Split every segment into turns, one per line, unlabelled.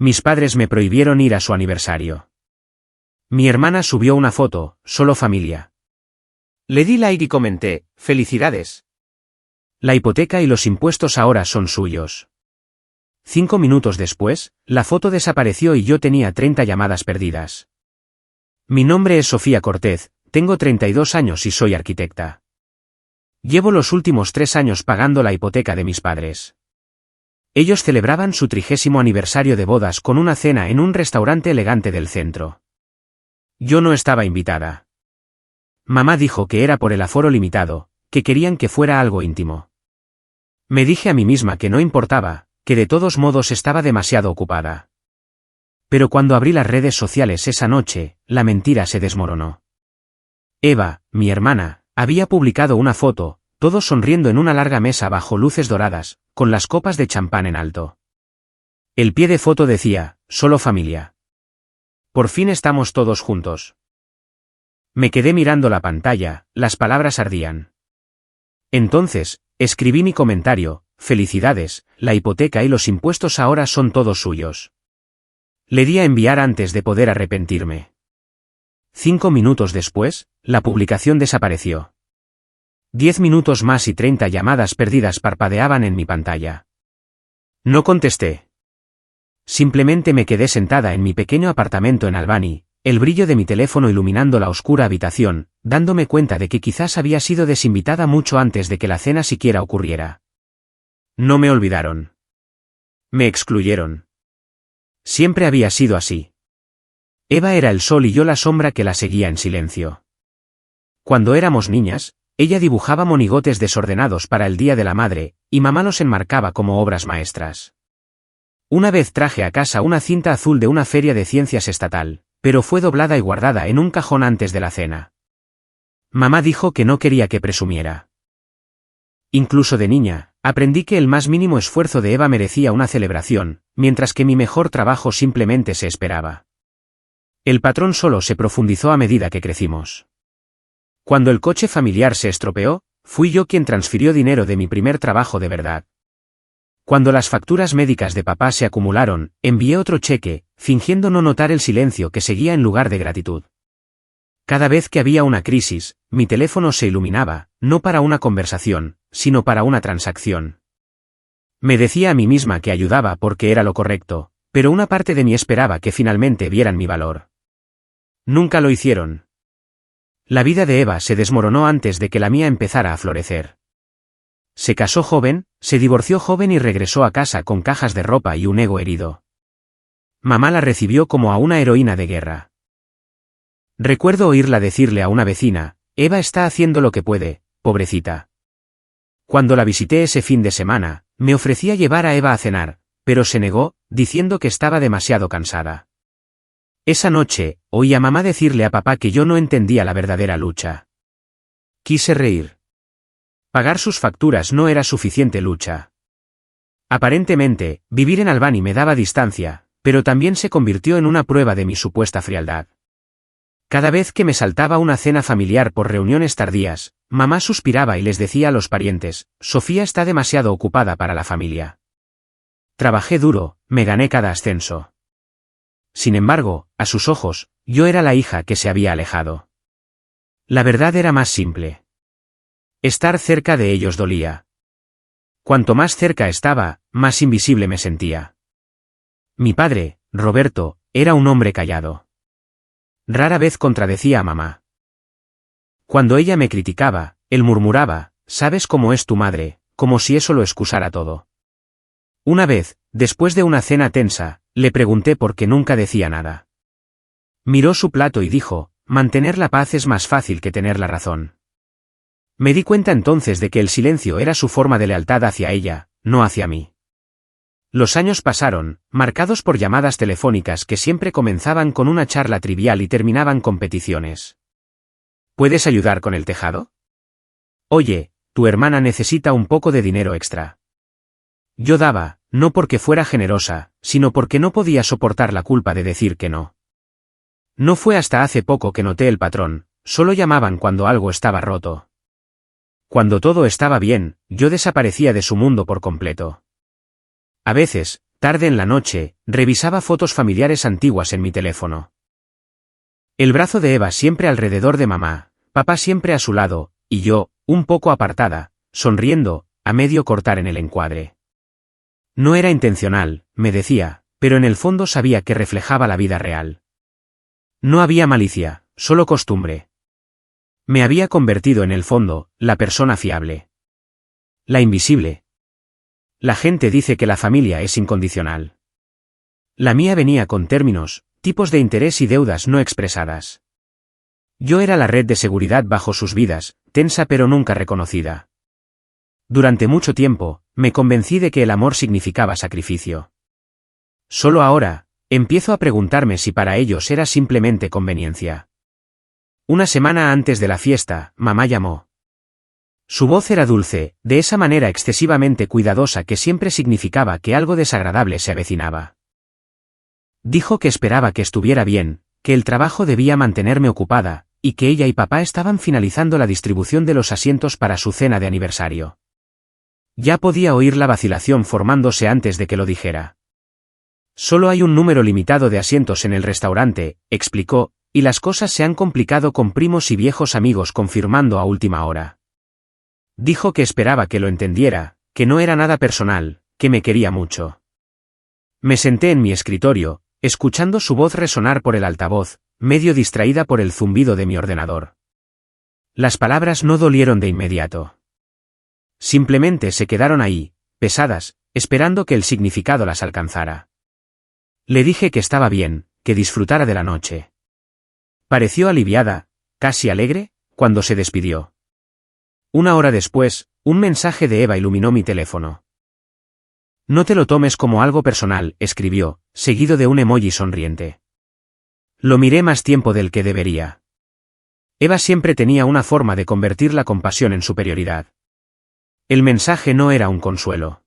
Mis padres me prohibieron ir a su aniversario. Mi hermana subió una foto, solo familia.
Le di like y comenté, felicidades.
La hipoteca y los impuestos ahora son suyos. 5 minutos después, la foto desapareció y yo tenía 30 llamadas perdidas. Mi nombre es Sofía Cortez, tengo 32 años y soy arquitecta. Llevo los últimos 3 años pagando la hipoteca de mis padres. Ellos celebraban su 30º aniversario de bodas con una cena en un restaurante elegante del centro. Yo no estaba invitada. Mamá dijo que era por el aforo limitado, que querían que fuera algo íntimo. Me dije a mí misma que no importaba, que de todos modos estaba demasiado ocupada. Pero cuando abrí las redes sociales esa noche, la mentira se desmoronó. Eva, mi hermana, había publicado una foto, todos sonriendo en una larga mesa bajo luces doradas, con las copas de champán en alto. El pie de foto decía, solo familia. Por fin estamos todos juntos. Me quedé mirando la pantalla, las palabras ardían. Entonces, escribí mi comentario, felicidades, la hipoteca y los impuestos ahora son todos suyos. Le di a enviar antes de poder arrepentirme. 5 minutos después, la publicación desapareció. 10 minutos más y 30 llamadas perdidas parpadeaban en mi pantalla. No contesté. Simplemente me quedé sentada en mi pequeño apartamento en Albany, el brillo de mi teléfono iluminando la oscura habitación, dándome cuenta de que quizás había sido desinvitada mucho antes de que la cena siquiera ocurriera. No me olvidaron. Me excluyeron. Siempre había sido así. Eva era el sol y yo la sombra que la seguía en silencio. Cuando éramos niñas, ella dibujaba monigotes desordenados para el Día de la Madre, y mamá los enmarcaba como obras maestras. Una vez traje a casa una cinta azul de una feria de ciencias estatal, pero fue doblada y guardada en un cajón antes de la cena. Mamá dijo que no quería que presumiera. Incluso de niña, aprendí que el más mínimo esfuerzo de Eva merecía una celebración, mientras que mi mejor trabajo simplemente se esperaba. El patrón solo se profundizó a medida que crecimos. Cuando el coche familiar se estropeó, fui yo quien transfirió dinero de mi primer trabajo de verdad. Cuando las facturas médicas de papá se acumularon, envié otro cheque, fingiendo no notar el silencio que seguía en lugar de gratitud. Cada vez que había una crisis, mi teléfono se iluminaba, no para una conversación, sino para una transacción. Me decía a mí misma que ayudaba porque era lo correcto, pero una parte de mí esperaba que finalmente vieran mi valor. Nunca lo hicieron. La vida de Eva se desmoronó antes de que la mía empezara a florecer. Se casó joven, se divorció joven y regresó a casa con cajas de ropa y un ego herido. Mamá la recibió como a una heroína de guerra. Recuerdo oírla decirle a una vecina, Eva está haciendo lo que puede, pobrecita. Cuando la visité ese fin de semana, me ofrecía llevar a Eva a cenar, pero se negó, diciendo que estaba demasiado cansada. Esa noche, oí a mamá decirle a papá que yo no entendía la verdadera lucha. Quise reír. Pagar sus facturas no era suficiente lucha. Aparentemente, vivir en Albany me daba distancia, pero también se convirtió en una prueba de mi supuesta frialdad. Cada vez que me saltaba una cena familiar por reuniones tardías, mamá suspiraba y les decía a los parientes, Sofía está demasiado ocupada para la familia. Trabajé duro, me gané cada ascenso. Sin embargo, a sus ojos, yo era la hija que se había alejado. La verdad era más simple. Estar cerca de ellos dolía. Cuanto más cerca estaba, más invisible me sentía. Mi padre, Roberto, era un hombre callado. Rara vez contradecía a mamá. Cuando ella me criticaba, él murmuraba, ¿sabes cómo es tu madre?, como si eso lo excusara todo. Una vez, después de una cena tensa, le pregunté por qué nunca decía nada. Miró su plato y dijo, mantener la paz es más fácil que tener la razón. Me di cuenta entonces de que el silencio era su forma de lealtad hacia ella, no hacia mí. Los años pasaron, marcados por llamadas telefónicas que siempre comenzaban con una charla trivial y terminaban con peticiones. ¿Puedes ayudar con el tejado? Oye, tu hermana necesita un poco de dinero extra. Yo daba, no porque fuera generosa, sino porque no podía soportar la culpa de decir que no. No fue hasta hace poco que noté el patrón, solo llamaban cuando algo estaba roto. Cuando todo estaba bien, yo desaparecía de su mundo por completo. A veces, Tarde en la noche, revisaba fotos familiares antiguas en mi teléfono. El brazo de Eva siempre alrededor de mamá, papá siempre a su lado, y yo, un poco apartada, sonriendo, a medio cortar en el encuadre. No era intencional, me decía, pero en el fondo sabía que reflejaba la vida real. No había malicia, solo costumbre. Me había convertido en el fondo, la persona fiable. La invisible. La gente dice que la familia es incondicional. La mía venía con términos, tipos de interés y deudas no expresadas. Yo era la red de seguridad bajo sus vidas, tensa pero nunca reconocida. Durante mucho tiempo, me convencí de que el amor significaba sacrificio. Solo ahora, empiezo a preguntarme si para ellos era simplemente conveniencia. Una semana antes de la fiesta, mamá llamó. Su voz era dulce, de esa manera excesivamente cuidadosa que siempre significaba que algo desagradable se avecinaba. Dijo que esperaba que estuviera bien, que el trabajo debía mantenerme ocupada, y que ella y papá estaban finalizando la distribución de los asientos para su cena de aniversario. Ya podía oír la vacilación formándose antes de que lo dijera. Solo hay un número limitado de asientos en el restaurante, explicó, y las cosas se han complicado con primos y viejos amigos confirmando a última hora. Dijo que esperaba que lo entendiera, que no era nada personal, que me quería mucho. Me senté en mi escritorio, escuchando su voz resonar por el altavoz, medio distraída por el zumbido de mi ordenador. Las palabras no dolieron de inmediato. Simplemente se quedaron ahí, pesadas, esperando que el significado las alcanzara. Le dije que estaba bien, que disfrutara de la noche. Pareció aliviada, casi alegre, cuando se despidió. Una hora después, un mensaje de Eva iluminó mi teléfono. No te lo tomes como algo personal, escribió, seguido de un emoji sonriente. Lo miré más tiempo del que debería. Eva siempre tenía una forma de convertir la compasión en superioridad. El mensaje no era un consuelo.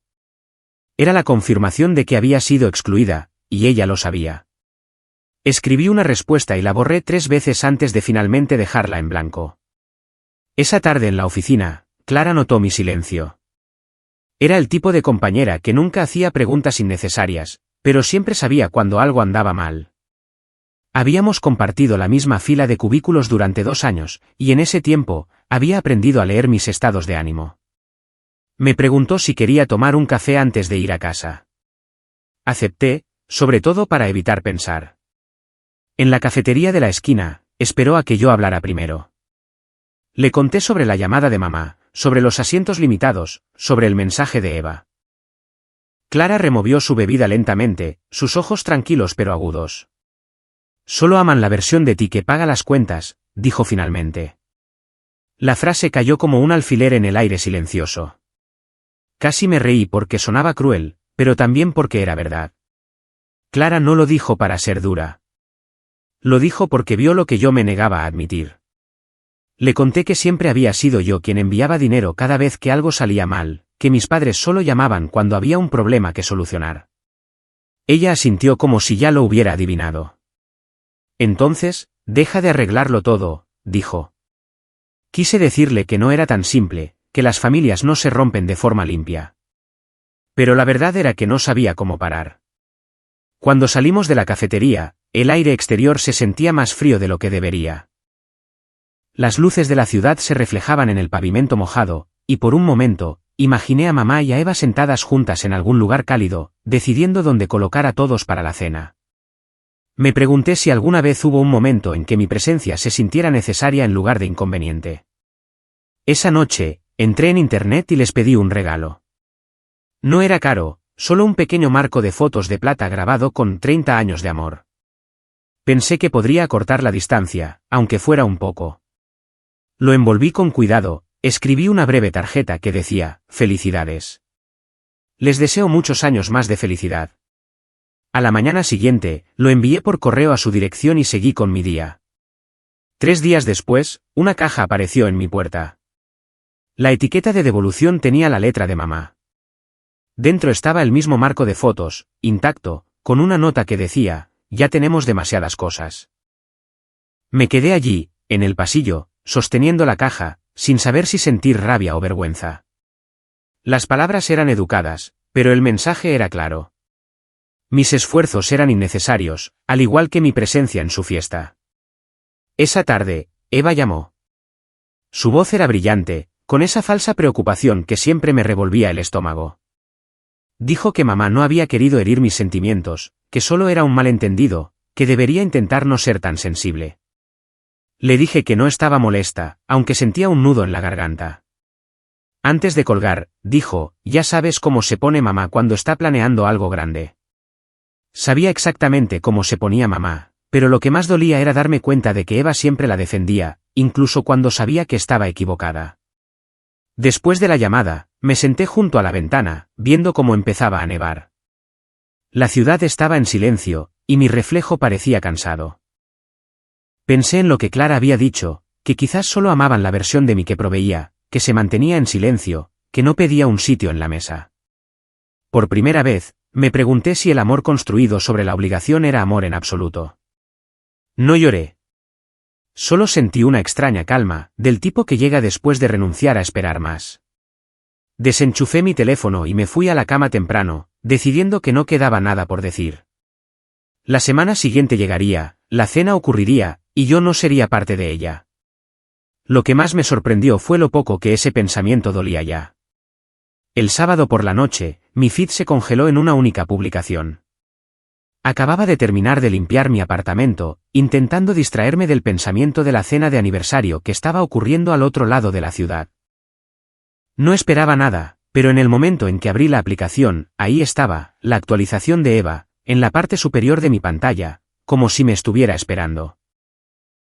Era la confirmación de que había sido excluida, y ella lo sabía. Escribí una respuesta y la borré 3 veces antes de finalmente dejarla en blanco. Esa tarde en la oficina, Clara notó mi silencio. Era el tipo de compañera que nunca hacía preguntas innecesarias, pero siempre sabía cuando algo andaba mal. Habíamos compartido la misma fila de cubículos durante 2 años, y en ese tiempo, había aprendido a leer mis estados de ánimo. Me preguntó si quería tomar un café antes de ir a casa. Acepté, sobre todo para evitar pensar. En la cafetería de la esquina, esperó a que yo hablara primero. Le conté sobre la llamada de mamá, sobre los asientos limitados, sobre el mensaje de Eva. Clara removió su bebida lentamente, sus ojos tranquilos pero agudos. Solo aman la versión de ti que paga las cuentas, dijo finalmente. La frase cayó como un alfiler en el aire silencioso. Casi me reí porque sonaba cruel, pero también porque era verdad. Clara no lo dijo para ser dura. Lo dijo porque vio lo que yo me negaba a admitir. Le conté que siempre había sido yo quien enviaba dinero cada vez que algo salía mal, que mis padres solo llamaban cuando había un problema que solucionar. Ella asintió como si ya lo hubiera adivinado. Entonces, deja de arreglarlo todo, dijo. Quise decirle que no era tan simple, que las familias no se rompen de forma limpia. Pero la verdad era que no sabía cómo parar. Cuando salimos de la cafetería, el aire exterior se sentía más frío de lo que debería. Las luces de la ciudad se reflejaban en el pavimento mojado, y por un momento, imaginé a mamá y a Eva sentadas juntas en algún lugar cálido, decidiendo dónde colocar a todos para la cena. Me pregunté si alguna vez hubo un momento en que mi presencia se sintiera necesaria en lugar de inconveniente. Esa noche, entré en internet y les pedí un regalo. No era caro, solo un pequeño marco de fotos de plata grabado con 30 años de amor. Pensé que podría acortar la distancia, aunque fuera un poco. Lo envolví con cuidado, escribí una breve tarjeta que decía, felicidades. Les deseo muchos años más de felicidad. A la mañana siguiente, lo envié por correo a su dirección y seguí con mi día. 3 días después, una caja apareció en mi puerta. La etiqueta de devolución tenía la letra de mamá. Dentro estaba el mismo marco de fotos, intacto, con una nota que decía, ya tenemos demasiadas cosas. Me quedé allí, en el pasillo, sosteniendo la caja, sin saber si sentir rabia o vergüenza. Las palabras eran educadas, pero el mensaje era claro. Mis esfuerzos eran innecesarios, al igual que mi presencia en su fiesta. Esa tarde, Eva llamó. Su voz era brillante, con esa falsa preocupación que siempre me revolvía el estómago. Dijo que mamá no había querido herir mis sentimientos, que solo era un malentendido, que debería intentar no ser tan sensible. Le dije que no estaba molesta, aunque sentía un nudo en la garganta. Antes de colgar, dijo, ya sabes cómo se pone mamá cuando está planeando algo grande. Sabía exactamente cómo se ponía mamá, pero lo que más dolía era darme cuenta de que Eva siempre la defendía, incluso cuando sabía que estaba equivocada. Después de la llamada, me senté junto a la ventana, viendo cómo empezaba a nevar. La ciudad estaba en silencio, y mi reflejo parecía cansado. Pensé en lo que Clara había dicho, que quizás solo amaban la versión de mí que proveía, que se mantenía en silencio, que no pedía un sitio en la mesa. Por primera vez, me pregunté si el amor construido sobre la obligación era amor en absoluto. No lloré. Solo sentí una extraña calma, del tipo que llega después de renunciar a esperar más. Desenchufé mi teléfono y me fui a la cama temprano, decidiendo que no quedaba nada por decir. La semana siguiente llegaría, la cena ocurriría, y yo no sería parte de ella. Lo que más me sorprendió fue lo poco que ese pensamiento dolía ya. El sábado por la noche, mi feed se congeló en una única publicación. Acababa de terminar de limpiar mi apartamento, intentando distraerme del pensamiento de la cena de aniversario que estaba ocurriendo al otro lado de la ciudad. No esperaba nada, pero en el momento en que abrí la aplicación, ahí estaba, la actualización de Eva, en la parte superior de mi pantalla, como si me estuviera esperando.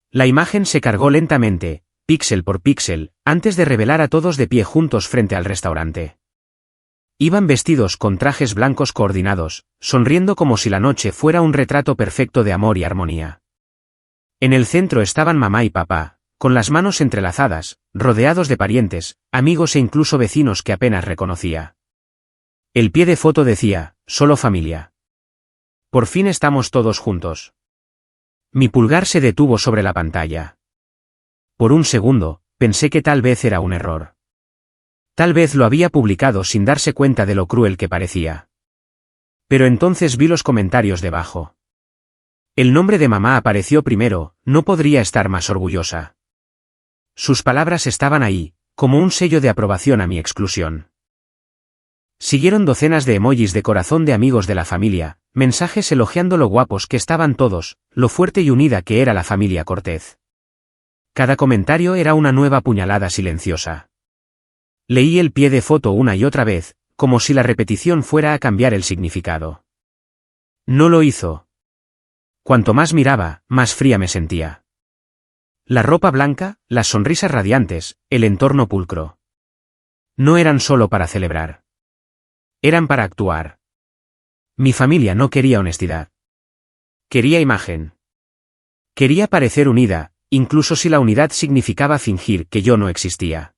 La imagen se cargó lentamente, píxel por píxel, antes de revelar a todos de pie juntos frente al restaurante. Iban vestidos con trajes blancos coordinados, sonriendo como si la noche fuera un retrato perfecto de amor y armonía. En el centro estaban mamá y papá, con las manos entrelazadas, rodeados de parientes, amigos e incluso vecinos que apenas reconocía. El pie de foto decía, solo familia. Por fin estamos todos juntos. Mi pulgar se detuvo sobre la pantalla. Por un segundo, pensé que tal vez era un error. Tal vez lo había publicado sin darse cuenta de lo cruel que parecía. Pero entonces vi los comentarios debajo. El nombre de mamá apareció primero, no podría estar más orgullosa. Sus palabras estaban ahí, como un sello de aprobación a mi exclusión. Siguieron docenas de emojis de corazón de amigos de la familia, mensajes elogiando lo guapos que estaban todos, lo fuerte y unida que era la familia Cortez. Cada comentario era una nueva puñalada silenciosa. Leí el pie de foto una y otra vez, como si la repetición fuera a cambiar el significado. No lo hizo. Cuanto más miraba, más fría me sentía. La ropa blanca, las sonrisas radiantes, el entorno pulcro. No eran solo para celebrar. Eran para actuar. Mi familia no quería honestidad. Quería imagen. Quería parecer unida, incluso si la unidad significaba fingir que yo no existía.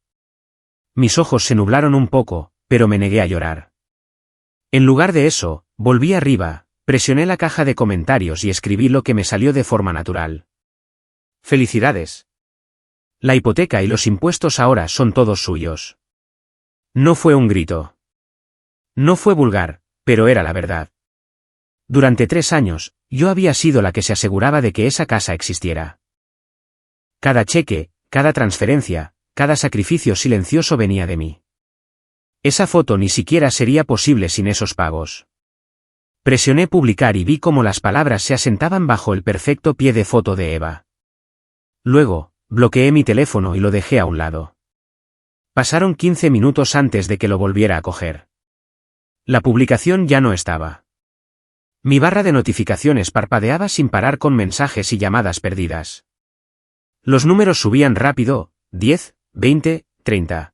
Mis ojos se nublaron un poco, pero me negué a llorar. En lugar de eso, volví arriba, presioné la caja de comentarios y escribí lo que me salió de forma natural. Felicidades. La hipoteca y los impuestos ahora son todos suyos. No fue un grito. No fue vulgar, pero era la verdad. Durante 3 años, yo había sido la que se aseguraba de que esa casa existiera. Cada cheque, cada transferencia, cada sacrificio silencioso venía de mí. Esa foto ni siquiera sería posible sin esos pagos. Presioné publicar y vi cómo las palabras se asentaban bajo el perfecto pie de foto de Eva. Luego, bloqueé mi teléfono y lo dejé a un lado. Pasaron 15 minutos antes de que lo volviera a coger. La publicación ya no estaba. Mi barra de notificaciones parpadeaba sin parar con mensajes y llamadas perdidas. Los números subían rápido, 10, 20, 30.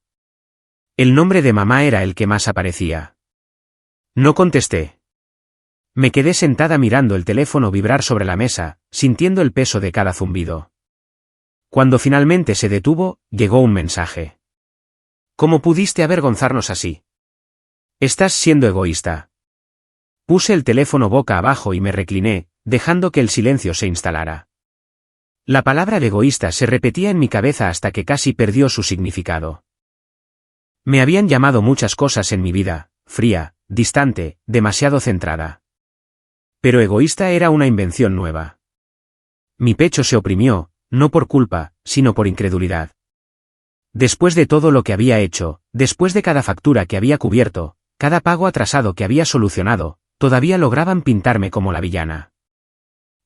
El nombre de mamá era el que más aparecía. No contesté. Me quedé sentada mirando el teléfono vibrar sobre la mesa, sintiendo el peso de cada zumbido. Cuando finalmente se detuvo, llegó un mensaje. ¿Cómo pudiste avergonzarnos así? Estás siendo egoísta. Puse el teléfono boca abajo y me recliné, dejando que el silencio se instalara. La palabra egoísta se repetía en mi cabeza hasta que casi perdió su significado. Me habían llamado muchas cosas en mi vida, fría, distante, demasiado centrada. Pero egoísta era una invención nueva. Mi pecho se oprimió, no por culpa, sino por incredulidad. Después de todo lo que había hecho, después de cada factura que había cubierto, cada pago atrasado que había solucionado, todavía lograban pintarme como la villana.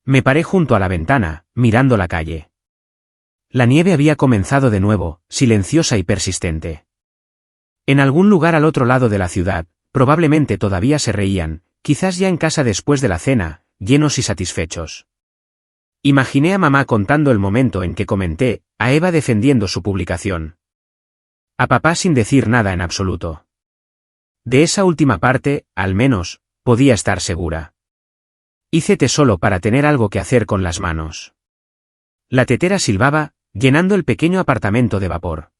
Me paré junto a la ventana, mirando la calle. La nieve había comenzado de nuevo, silenciosa y persistente. En algún lugar al otro lado de la ciudad, probablemente todavía se reían, quizás ya en casa después de la cena, llenos y satisfechos. Imaginé a mamá contando el momento en que comenté, a Eva defendiendo su publicación. A papá sin decir nada en absoluto. De esa última parte, al menos, podía estar segura. Hice té solo para tener algo que hacer con las manos. La tetera silbaba, llenando el pequeño apartamento de vapor.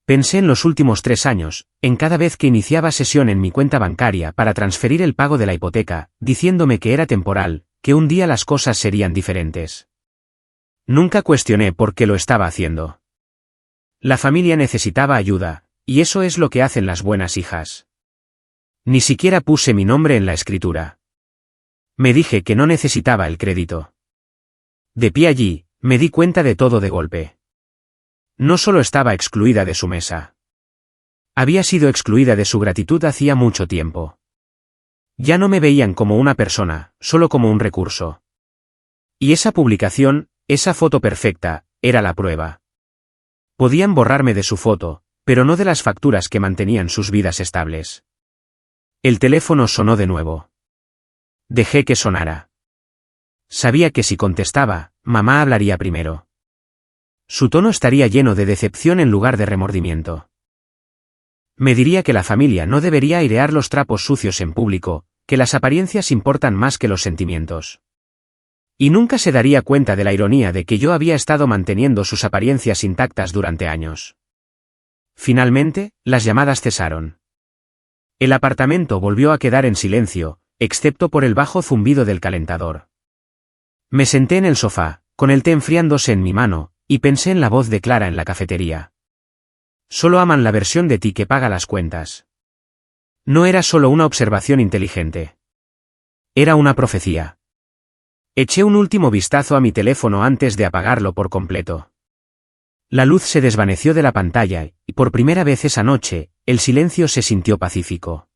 Pensé en los últimos 3 años, en cada vez que iniciaba sesión en mi cuenta bancaria para transferir el pago de la hipoteca, diciéndome que era temporal, que un día las cosas serían diferentes. Nunca cuestioné por qué lo estaba haciendo. La familia necesitaba ayuda, y eso es lo que hacen las buenas hijas. Ni siquiera puse mi nombre en la escritura. Me dije que no necesitaba el crédito. De pie allí, me di cuenta de todo de golpe. No solo estaba excluida de su mesa. Había sido excluida de su gratitud hacía mucho tiempo. Ya no me veían como una persona, solo como un recurso. Y esa publicación, esa foto perfecta, era la prueba. Podían borrarme de su foto, pero no de las facturas que mantenían sus vidas estables. El teléfono sonó de nuevo. Dejé que sonara. Sabía que si contestaba, mamá hablaría primero. Su tono estaría lleno de decepción en lugar de remordimiento. Me diría que la familia no debería airear los trapos sucios en público, que las apariencias importan más que los sentimientos. Y nunca se daría cuenta de la ironía de que yo había estado manteniendo sus apariencias intactas durante años. Finalmente, las llamadas cesaron. El apartamento volvió a quedar en silencio, excepto por el bajo zumbido del calentador. Me senté en el sofá, con el té enfriándose en mi mano, y pensé en la voz de Clara en la cafetería. Solo aman la versión de ti que paga las cuentas. No era solo una observación inteligente. Era una profecía. Eché un último vistazo a mi teléfono antes de apagarlo por completo. La luz se desvaneció de la pantalla, y por primera vez esa noche, el silencio se sintió pacífico.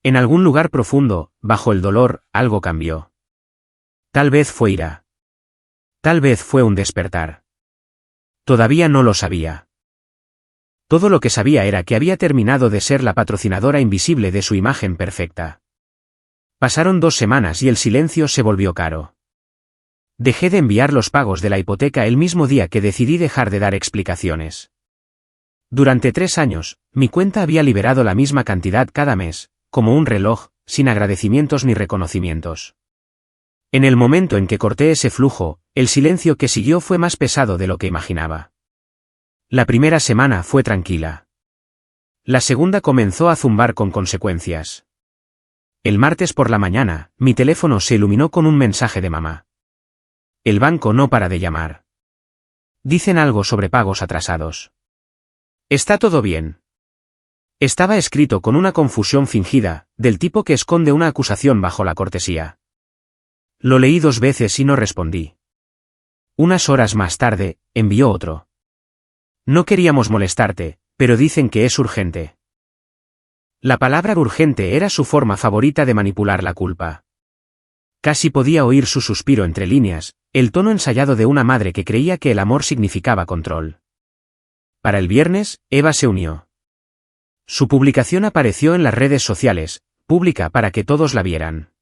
En algún lugar profundo, bajo el dolor, algo cambió. Tal vez fue ira. Tal vez fue un despertar. Todavía no lo sabía. Todo lo que sabía era que había terminado de ser la patrocinadora invisible de su imagen perfecta. Pasaron 2 semanas y el silencio se volvió caro. Dejé de enviar los pagos de la hipoteca el mismo día que decidí dejar de dar explicaciones. Durante 3 años, mi cuenta había liberado la misma cantidad cada mes, como un reloj, sin agradecimientos ni reconocimientos. En el momento en que corté ese flujo, el silencio que siguió fue más pesado de lo que imaginaba. La primera semana fue tranquila. La segunda comenzó a zumbar con consecuencias. El martes por la mañana, mi teléfono se iluminó con un mensaje de mamá. El banco no para de llamar. Dicen algo sobre pagos atrasados. ¿Está todo bien? Estaba escrito con una confusión fingida, del tipo que esconde una acusación bajo la cortesía. Lo leí 2 veces y no respondí. Unas horas más tarde, envió otro. No queríamos molestarte, pero dicen que es urgente. La palabra urgente era su forma favorita de manipular la culpa. Casi podía oír su suspiro entre líneas, el tono ensayado de una madre que creía que el amor significaba control. Para el viernes, Eva se unió. Su publicación apareció en las redes sociales, pública para que todos la vieran.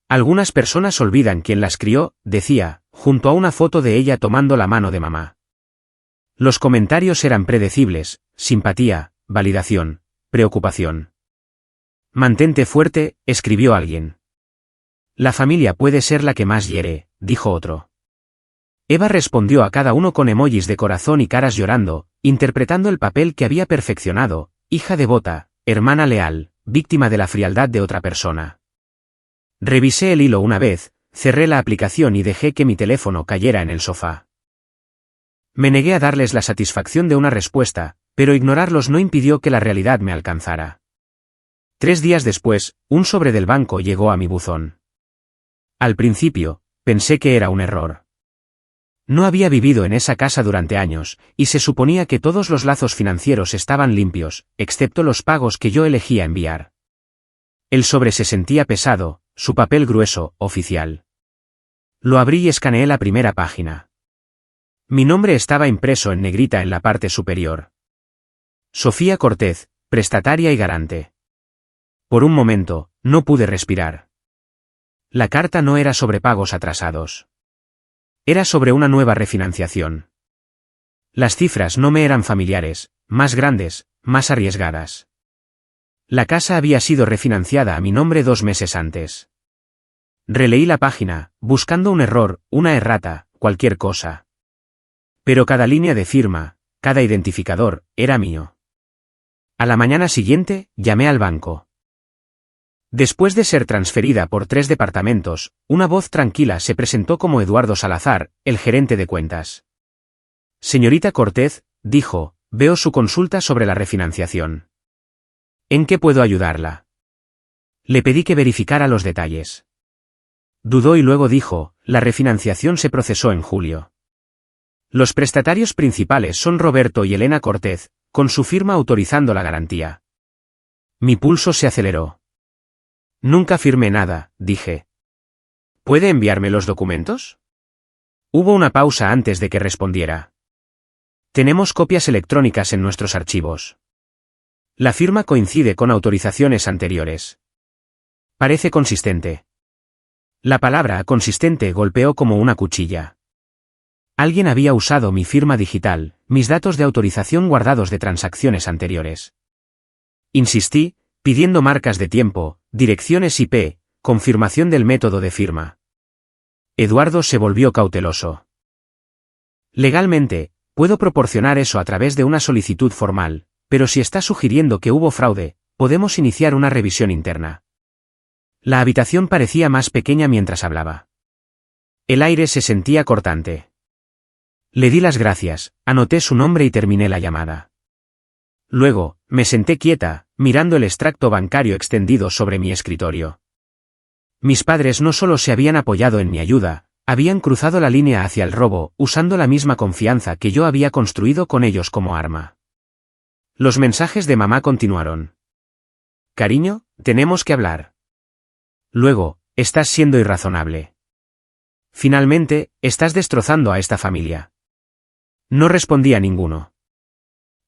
Algunas personas olvidan quién las crió, decía, junto a una foto de ella tomando la mano de mamá. Los comentarios eran predecibles: simpatía, validación, preocupación. Mantente fuerte, escribió alguien. La familia puede ser la que más hiere, dijo otro. Eva respondió a cada uno con emojis de corazón y caras llorando, interpretando el papel que había perfeccionado: hija devota, hermana leal, víctima de la frialdad de otra persona. Revisé el hilo una vez, cerré la aplicación y dejé que mi teléfono cayera en el sofá. Me negué a darles la satisfacción de una respuesta, pero ignorarlos no impidió que la realidad me alcanzara. 3 días después, un sobre del banco llegó a mi buzón. Al principio, pensé que era un error. No había vivido en esa casa durante años, y se suponía que todos los lazos financieros estaban limpios, excepto los pagos que yo elegía enviar. El sobre se sentía pesado, su papel grueso, oficial. Lo abrí y escaneé la primera página. Mi nombre estaba impreso en negrita en la parte superior. Sofía Cortez, prestataria y garante. Por un momento, no pude respirar. La carta no era sobre pagos atrasados. Era sobre una nueva refinanciación. Las cifras no me eran familiares, más grandes, más arriesgadas. La casa había sido refinanciada a mi nombre 2 meses antes. Releí la página, buscando un error, una errata, cualquier cosa. Pero cada línea de firma, cada identificador, era mío. A la mañana siguiente, llamé al banco. Después de ser transferida por 3 departamentos, una voz tranquila se presentó como Eduardo Salazar, el gerente de cuentas. Señorita Cortez, dijo, veo su consulta sobre la refinanciación. ¿En qué puedo ayudarla? Le pedí que verificara los detalles. Dudó y luego dijo, la refinanciación se procesó en julio. Los prestatarios principales son Roberto y Elena Cortez, con su firma autorizando la garantía. Mi pulso se aceleró. Nunca firmé nada, dije. ¿Puede enviarme los documentos? Hubo una pausa antes de que respondiera. Tenemos copias electrónicas en nuestros archivos. La firma coincide con autorizaciones anteriores. Parece consistente. La palabra consistente golpeó como una cuchilla. Alguien había usado mi firma digital, mis datos de autorización guardados de transacciones anteriores. Insistí, pidiendo marcas de tiempo, direcciones IP, confirmación del método de firma. Eduardo se volvió cauteloso. Legalmente, puedo proporcionar eso a través de una solicitud formal, pero si está sugiriendo que hubo fraude, podemos iniciar una revisión interna. La habitación parecía más pequeña mientras hablaba. El aire se sentía cortante. Le di las gracias, anoté su nombre y terminé la llamada. Luego, me senté quieta, mirando el extracto bancario extendido sobre mi escritorio. Mis padres no solo se habían apoyado en mi ayuda, habían cruzado la línea hacia el robo, usando la misma confianza que yo había construido con ellos como arma. Los mensajes de mamá continuaron. Cariño, tenemos que hablar. Luego, estás siendo irrazonable. Finalmente, estás destrozando a esta familia. No respondí a ninguno.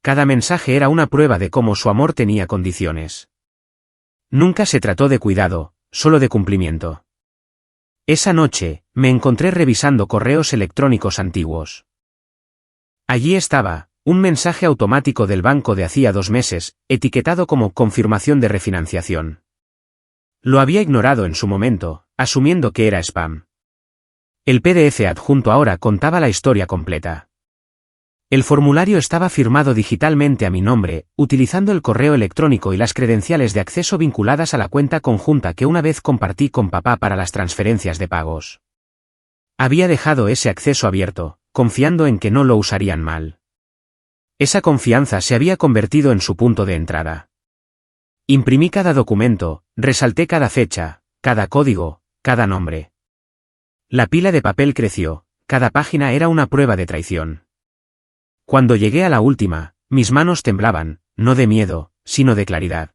Cada mensaje era una prueba de cómo su amor tenía condiciones. Nunca se trató de cuidado, solo de cumplimiento. Esa noche, me encontré revisando correos electrónicos antiguos. Allí estaba, un mensaje automático del banco de hacía 2 meses, etiquetado como confirmación de refinanciación. Lo había ignorado en su momento, asumiendo que era spam. El PDF adjunto ahora contaba la historia completa. El formulario estaba firmado digitalmente a mi nombre, utilizando el correo electrónico y las credenciales de acceso vinculadas a la cuenta conjunta que una vez compartí con papá para las transferencias de pagos. Había dejado ese acceso abierto, confiando en que no lo usarían mal. Esa confianza se había convertido en su punto de entrada. Imprimí cada documento, resalté cada fecha, cada código, cada nombre. La pila de papel creció, cada página era una prueba de traición. Cuando llegué a la última, mis manos temblaban, no de miedo, sino de claridad.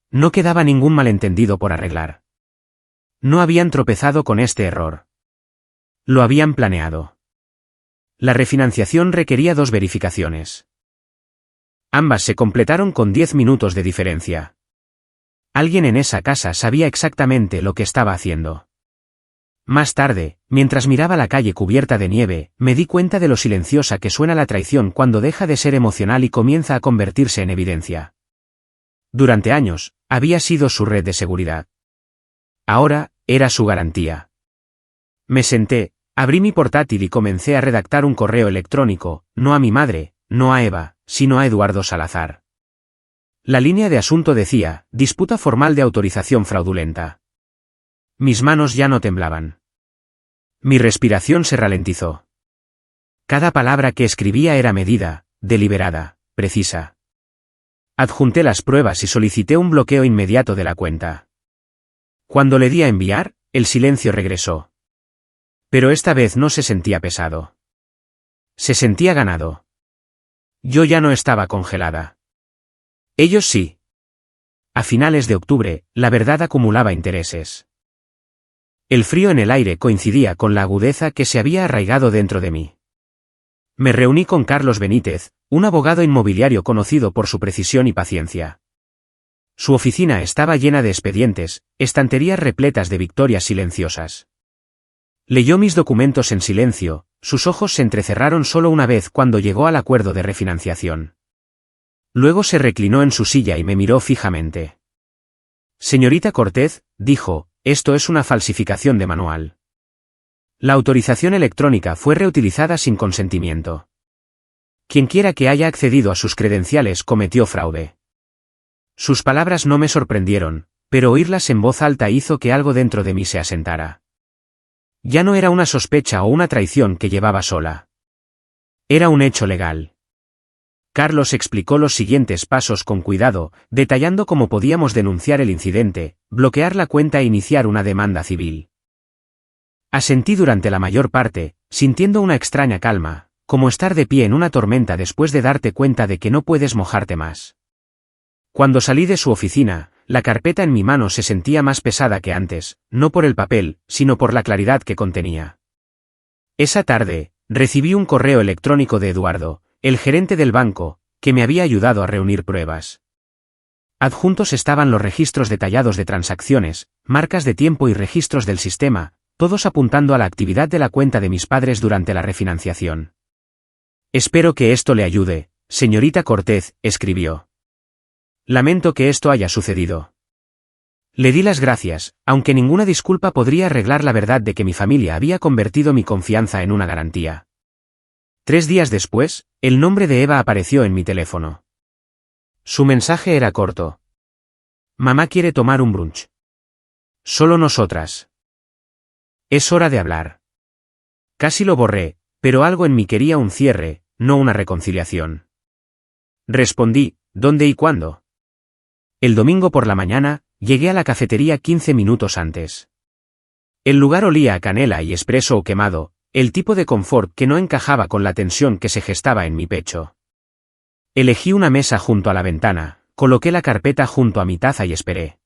No quedaba ningún malentendido por arreglar. No habían tropezado con este error. Lo habían planeado. La refinanciación requería 2 verificaciones. Ambas se completaron con 10 minutos de diferencia. Alguien en esa casa sabía exactamente lo que estaba haciendo. Más tarde, mientras miraba la calle cubierta de nieve, me di cuenta de lo silenciosa que suena la traición cuando deja de ser emocional y comienza a convertirse en evidencia. Durante años, había sido su red de seguridad. Ahora, era su garantía. Me senté, abrí mi portátil y comencé a redactar un correo electrónico, no a mi madre, no a Eva, sino a Eduardo Salazar. La línea de asunto decía, disputa formal de autorización fraudulenta. Mis manos ya no temblaban. Mi respiración se ralentizó. Cada palabra que escribía era medida, deliberada, precisa. Adjunté las pruebas y solicité un bloqueo inmediato de la cuenta. Cuando le di a enviar, el silencio regresó. Pero esta vez no se sentía pesado. Se sentía ganado. Yo ya no estaba congelada. Ellos sí. A finales de octubre, la verdad acumulaba intereses. El frío en el aire coincidía con la agudeza que se había arraigado dentro de mí. Me reuní con Carlos Benítez, un abogado inmobiliario conocido por su precisión y paciencia. Su oficina estaba llena de expedientes, estanterías repletas de victorias silenciosas. Leyó mis documentos en silencio, sus ojos se entrecerraron solo una vez cuando llegó al acuerdo de refinanciación. Luego se reclinó en su silla y me miró fijamente. Señorita Cortez, dijo, esto es una falsificación de manual. La autorización electrónica fue reutilizada sin consentimiento. Quienquiera que haya accedido a sus credenciales cometió fraude. Sus palabras no me sorprendieron, pero oírlas en voz alta hizo que algo dentro de mí se asentara. Ya no era una sospecha o una traición que llevaba sola. Era un hecho legal. Carlos explicó los siguientes pasos con cuidado, detallando cómo podíamos denunciar el incidente, bloquear la cuenta e iniciar una demanda civil. Asentí durante la mayor parte, sintiendo una extraña calma, como estar de pie en una tormenta después de darte cuenta de que no puedes mojarte más. Cuando salí de su oficina, la carpeta en mi mano se sentía más pesada que antes, no por el papel, sino por la claridad que contenía. Esa tarde, recibí un correo electrónico de Eduardo, el gerente del banco, que me había ayudado a reunir pruebas. Adjuntos estaban los registros detallados de transacciones, marcas de tiempo y registros del sistema, todos apuntando a la actividad de la cuenta de mis padres durante la refinanciación. Espero que esto le ayude, señorita Cortez, escribió. Lamento que esto haya sucedido. Le di las gracias, aunque ninguna disculpa podría arreglar la verdad de que mi familia había convertido mi confianza en una garantía. 3 días después, el nombre de Eva apareció en mi teléfono. Su mensaje era corto. Mamá quiere tomar un brunch. Solo nosotras. Es hora de hablar. Casi lo borré, pero algo en mí quería un cierre, no una reconciliación. Respondí, ¿dónde y cuándo? El domingo por la mañana, llegué a la cafetería 15 minutos antes. El lugar olía a canela y espresso quemado, el tipo de confort que no encajaba con la tensión que se gestaba en mi pecho. Elegí una mesa junto a la ventana, coloqué la carpeta junto a mi taza y esperé.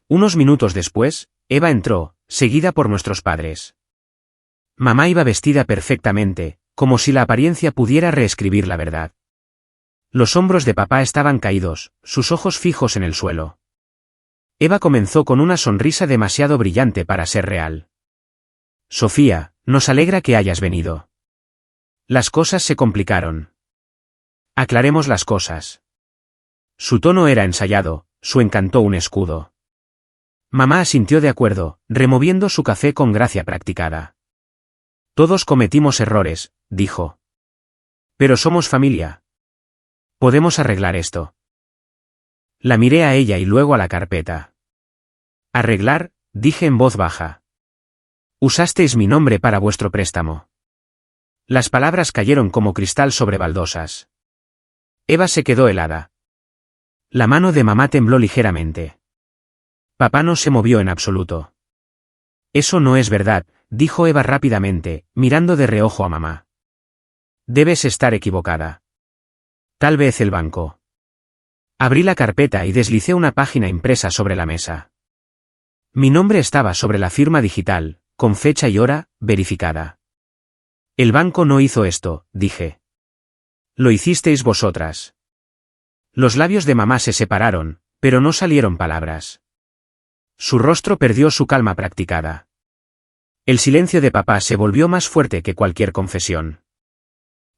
Unos minutos después, Eva entró, seguida por nuestros padres. Mamá iba vestida perfectamente, como si la apariencia pudiera reescribir la verdad. Los hombros de papá estaban caídos, sus ojos fijos en el suelo. Eva comenzó con una sonrisa demasiado brillante para ser real. Sofía, nos alegra que hayas venido. Las cosas se complicaron. Aclaremos las cosas. Su tono era ensayado, su encanto un escudo. Mamá asintió de acuerdo, removiendo su café con gracia practicada. Todos cometimos errores, dijo. Pero somos familia. Podemos arreglar esto. La miré a ella y luego a la carpeta. Arreglar, dije en voz baja. Usasteis mi nombre para vuestro préstamo. Las palabras cayeron como cristal sobre baldosas. Eva se quedó helada. La mano de mamá tembló ligeramente. Papá no se movió en absoluto. Eso no es verdad, dijo Eva rápidamente, mirando de reojo a mamá. Debes estar equivocada. Tal vez el banco. Abrí la carpeta y deslicé una página impresa sobre la mesa. Mi nombre estaba sobre la firma digital, con fecha y hora, verificada. El banco no hizo esto, dije. Lo hicisteis vosotras. Los labios de mamá se separaron, pero no salieron palabras. Su rostro perdió su calma practicada. El silencio de papá se volvió más fuerte que cualquier confesión.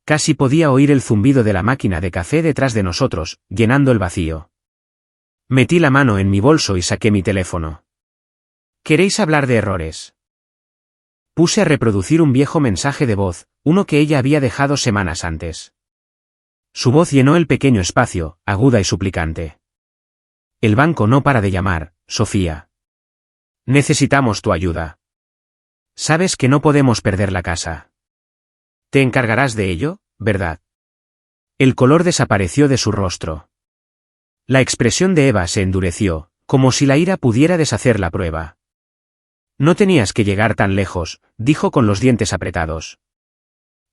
Casi podía oír el zumbido de la máquina de café detrás de nosotros, llenando el vacío. Metí la mano en mi bolso y saqué mi teléfono. ¿Queréis hablar de errores? Puse a reproducir un viejo mensaje de voz, uno que ella había dejado semanas antes. Su voz llenó el pequeño espacio, aguda y suplicante. El banco no para de llamar, Sofía. Necesitamos tu ayuda. Sabes que no podemos perder la casa. Te encargarás de ello, ¿verdad? El color desapareció de su rostro. La expresión de Eva se endureció, como si la ira pudiera deshacer la prueba. No tenías que llegar tan lejos, dijo con los dientes apretados.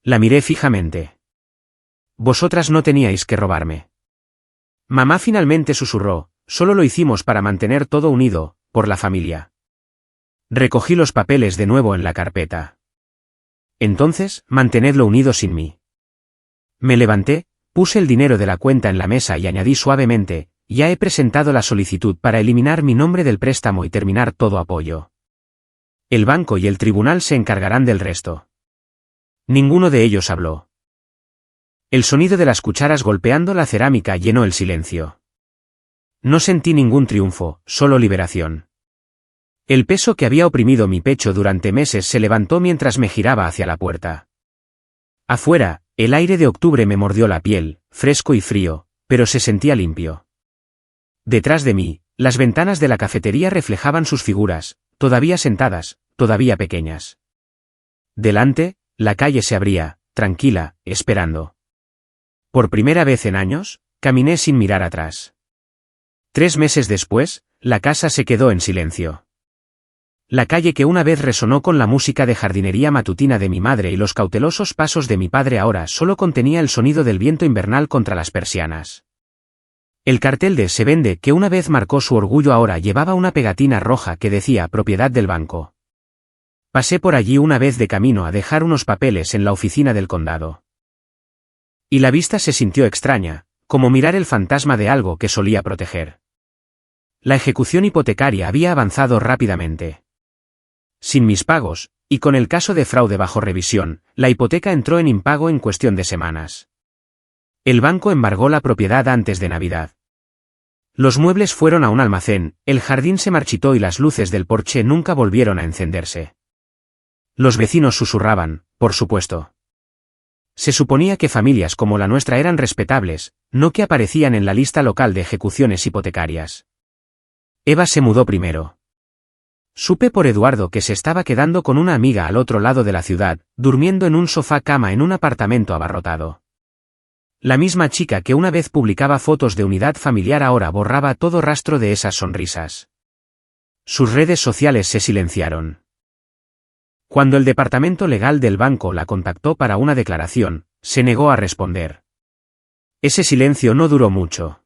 La miré fijamente. Vosotras no teníais que robarme. Mamá finalmente susurró, solo lo hicimos para mantener todo unido, por la familia. Recogí los papeles de nuevo en la carpeta. Entonces, mantenedlo unido sin mí. Me levanté, puse el dinero de la cuenta en la mesa y añadí suavemente, ya he presentado la solicitud para eliminar mi nombre del préstamo y terminar todo apoyo. El banco y el tribunal se encargarán del resto. Ninguno de ellos habló. El sonido de las cucharas golpeando la cerámica llenó el silencio. No sentí ningún triunfo, solo liberación. El peso que había oprimido mi pecho durante meses se levantó mientras me giraba hacia la puerta. Afuera, el aire de octubre me mordió la piel, fresco y frío, pero se sentía limpio. Detrás de mí, las ventanas de la cafetería reflejaban sus figuras, todavía sentadas, todavía pequeñas. Delante, la calle se abría, tranquila, esperando. Por primera vez en años, caminé sin mirar atrás. 3 meses después, la casa se quedó en silencio. La calle que una vez resonó con la música de jardinería matutina de mi madre y los cautelosos pasos de mi padre ahora solo contenía el sonido del viento invernal contra las persianas. El cartel de Se vende que una vez marcó su orgullo ahora llevaba una pegatina roja que decía propiedad del banco. Pasé por allí una vez de camino a dejar unos papeles en la oficina del condado. Y la vista se sintió extraña, como mirar el fantasma de algo que solía proteger. La ejecución hipotecaria había avanzado rápidamente. Sin mis pagos, y con el caso de fraude bajo revisión, la hipoteca entró en impago en cuestión de semanas. El banco embargó la propiedad antes de Navidad. Los muebles fueron a un almacén, el jardín se marchitó y las luces del porche nunca volvieron a encenderse. Los vecinos susurraban, por supuesto. Se suponía que familias como la nuestra eran respetables, no que aparecían en la lista local de ejecuciones hipotecarias. Eva se mudó primero. Supe por Eduardo que se estaba quedando con una amiga al otro lado de la ciudad, durmiendo en un sofá-cama en un apartamento abarrotado. La misma chica que una vez publicaba fotos de unidad familiar ahora borraba todo rastro de esas sonrisas. Sus redes sociales se silenciaron. Cuando el departamento legal del banco la contactó para una declaración, se negó a responder. Ese silencio no duró mucho.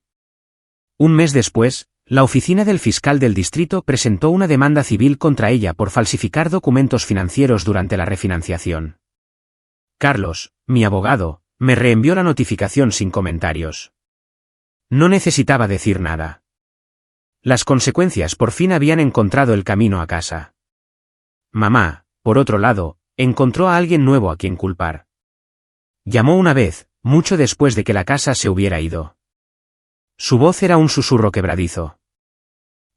Un mes después, la oficina del fiscal del distrito presentó una demanda civil contra ella por falsificar documentos financieros durante la refinanciación. Carlos, mi abogado, me reenvió la notificación sin comentarios. No necesitaba decir nada. Las consecuencias por fin habían encontrado el camino a casa. Mamá, por otro lado, encontró a alguien nuevo a quien culpar. Llamó una vez, mucho después de que la casa se hubiera ido. Su voz era un susurro quebradizo.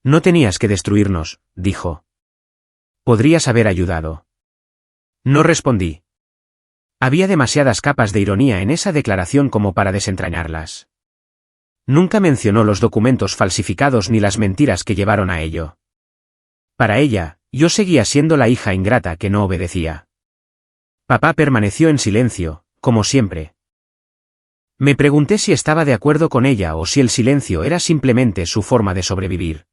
No tenías que destruirnos, dijo. Podrías haber ayudado. No respondí. Había demasiadas capas de ironía en esa declaración como para desentrañarlas. Nunca mencionó los documentos falsificados ni las mentiras que llevaron a ello. Para ella, yo seguía siendo la hija ingrata que no obedecía. Papá permaneció en silencio, como siempre. Me pregunté si estaba de acuerdo con ella o si el silencio era simplemente su forma de sobrevivir.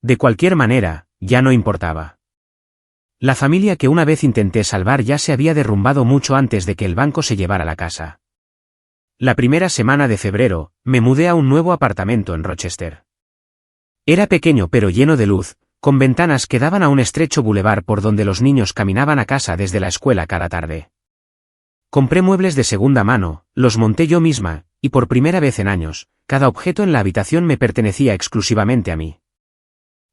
De cualquier manera, ya no importaba. La familia que una vez intenté salvar ya se había derrumbado mucho antes de que el banco se llevara la casa. La primera semana de febrero, me mudé a un nuevo apartamento en Rochester. Era pequeño pero lleno de luz, con ventanas que daban a un estrecho bulevar por donde los niños caminaban a casa desde la escuela cada tarde. Compré muebles de segunda mano, los monté yo misma, y por primera vez en años, cada objeto en la habitación me pertenecía exclusivamente a mí.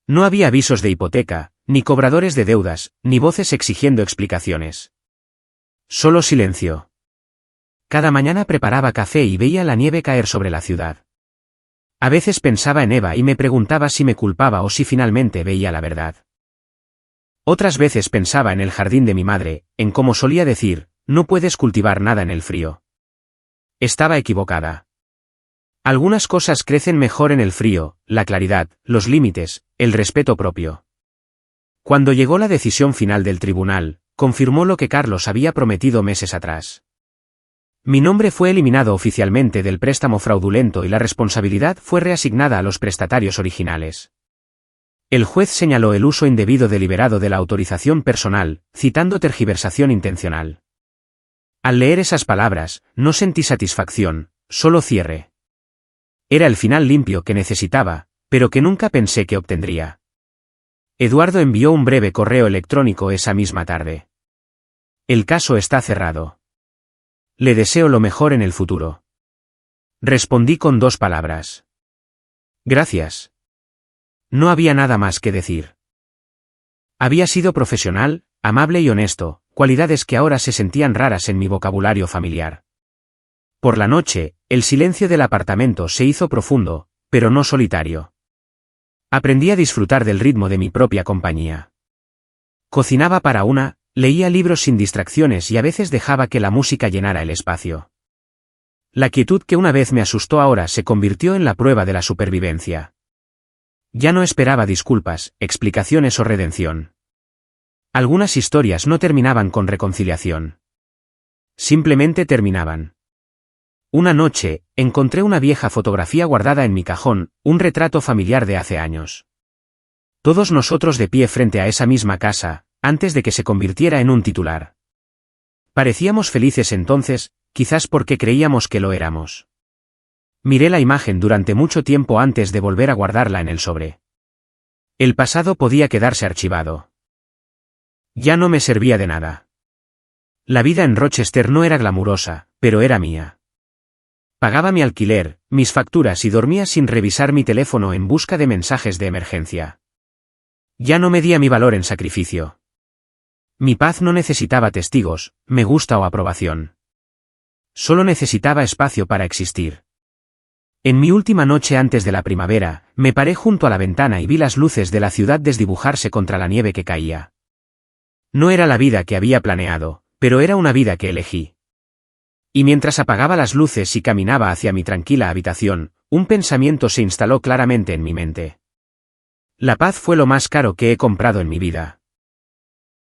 No había avisos de hipoteca, ni cobradores de deudas, ni voces exigiendo explicaciones. Solo silencio. Cada mañana preparaba café y veía la nieve caer sobre la ciudad. A veces pensaba en Eva y me preguntaba si me culpaba o si finalmente veía la verdad. Otras veces pensaba en el jardín de mi madre, en cómo solía decir, no puedes cultivar nada en el frío. Estaba equivocada. Algunas cosas crecen mejor en el frío, la claridad, los límites, el respeto propio. Cuando llegó la decisión final del tribunal, confirmó lo que Carlos había prometido meses atrás. Mi nombre fue eliminado oficialmente del préstamo fraudulento y la responsabilidad fue reasignada a los prestatarios originales. El juez señaló el uso indebido deliberado de la autorización personal, citando tergiversación intencional. Al leer esas palabras, no sentí satisfacción, solo cierre. Era el final limpio que necesitaba, pero que nunca pensé que obtendría. Eduardo envió un breve correo electrónico esa misma tarde. El caso está cerrado. Le deseo lo mejor en el futuro. Respondí con 2 palabras. Gracias. No había nada más que decir. Había sido profesional, amable y honesto, cualidades que ahora se sentían raras en mi vocabulario familiar. Por la noche, el silencio del apartamento se hizo profundo, pero no solitario. Aprendí a disfrutar del ritmo de mi propia compañía. Cocinaba para una, leía libros sin distracciones y a veces dejaba que la música llenara el espacio. La quietud que una vez me asustó ahora se convirtió en la prueba de la supervivencia. Ya no esperaba disculpas, explicaciones o redención. Algunas historias no terminaban con reconciliación. Simplemente terminaban. Una noche, encontré una vieja fotografía guardada en mi cajón, un retrato familiar de hace años. Todos nosotros de pie frente a esa misma casa, antes de que se convirtiera en un titular. Parecíamos felices entonces, quizás porque creíamos que lo éramos. Miré la imagen durante mucho tiempo antes de volver a guardarla en el sobre. El pasado podía quedarse archivado. Ya no me servía de nada. La vida en Rochester no era glamurosa, pero era mía. Pagaba mi alquiler, mis facturas y dormía sin revisar mi teléfono en busca de mensajes de emergencia. Ya no medía mi valor en sacrificio. Mi paz no necesitaba testigos, me gusta o aprobación. Solo necesitaba espacio para existir. En mi última noche antes de la primavera, me paré junto a la ventana y vi las luces de la ciudad desdibujarse contra la nieve que caía. No era la vida que había planeado, pero era una vida que elegí. Y mientras apagaba las luces y caminaba hacia mi tranquila habitación, un pensamiento se instaló claramente en mi mente. La paz fue lo más caro que he comprado en mi vida.